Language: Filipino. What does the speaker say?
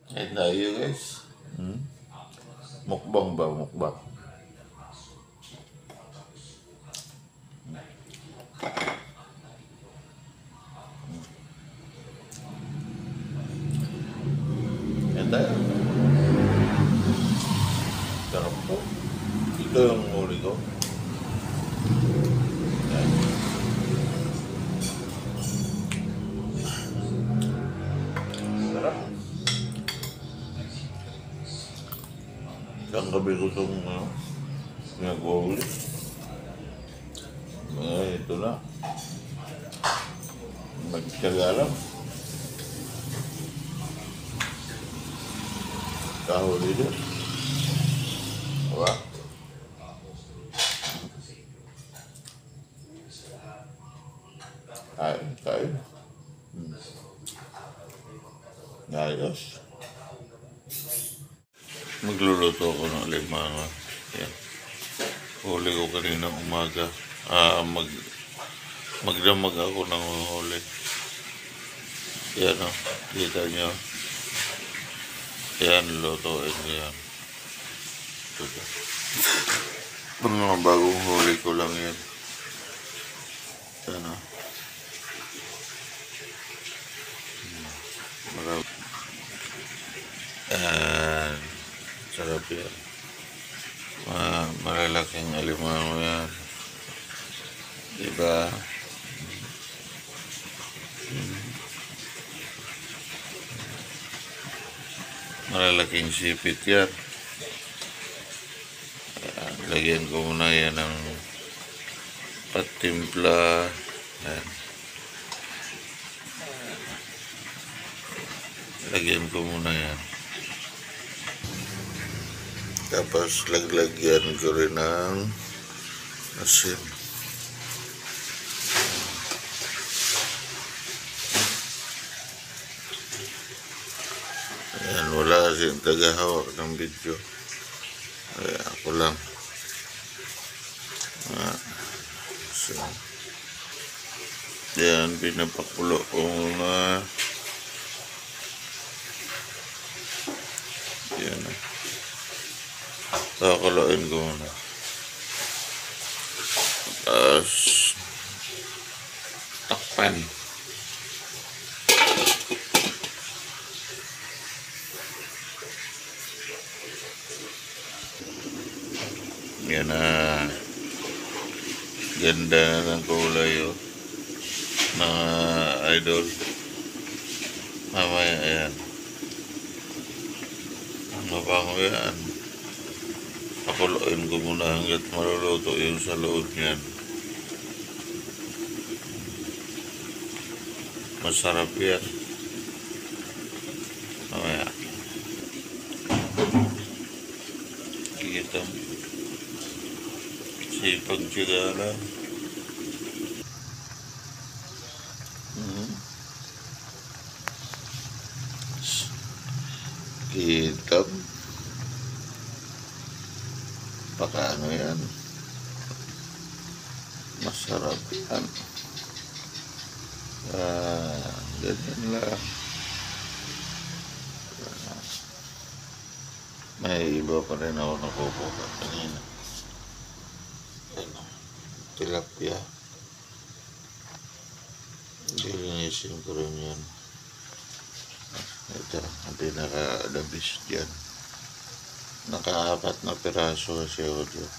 Kahit tayo guys. Mukbang ba? Mukbang. Kahit tayo. Sarap po. Ito yung huli ko. Yan. Sarap. Isang gabi ko itong nag-huli. Ito na. Magtyaga lang. Kahuli din. Diba? Kain. Ayos. Magluluto ako ng alimango. Yan. Huli ko kanina umaga. Magdamag ako ng huli. Yan o. Kita nyo. Yan, lutuin ko yan. Ito. Mga bagong huli ko lang yan. Yan o. Marami. Sarap yan. Malalaking alimango yan. Diba? Malalaking sipit yan. Lagyan ko muna yan ng patimpla. Yan. Lagyan ko muna yan. Tapos laglagyan ko rin ng asin. Ayan, wala kasing tagahawak ng video. Ayan, ako lang. So, yan, pinapakulo ko muna. Yan. Pakuloyin ko muna. Tapos, takpan. Yan na. Ganda ng kulay oh. Mga idol. Mamaya yan. Mabango yan. Pakuloyin ko muna hanggat maluluto yung sa loob niyan. Masarap yan. Mamaya. Kita mo. Sipag tiyaga lang. Kita mo. Paano yan? Masarap yan. Ganyan lang. May iba pa rin ako nakukuha kanina. Tilapia. Linisin ko rin yan. Ito, ang pinaka-dabis dyan. Naka-4 na piraso siya o dyan.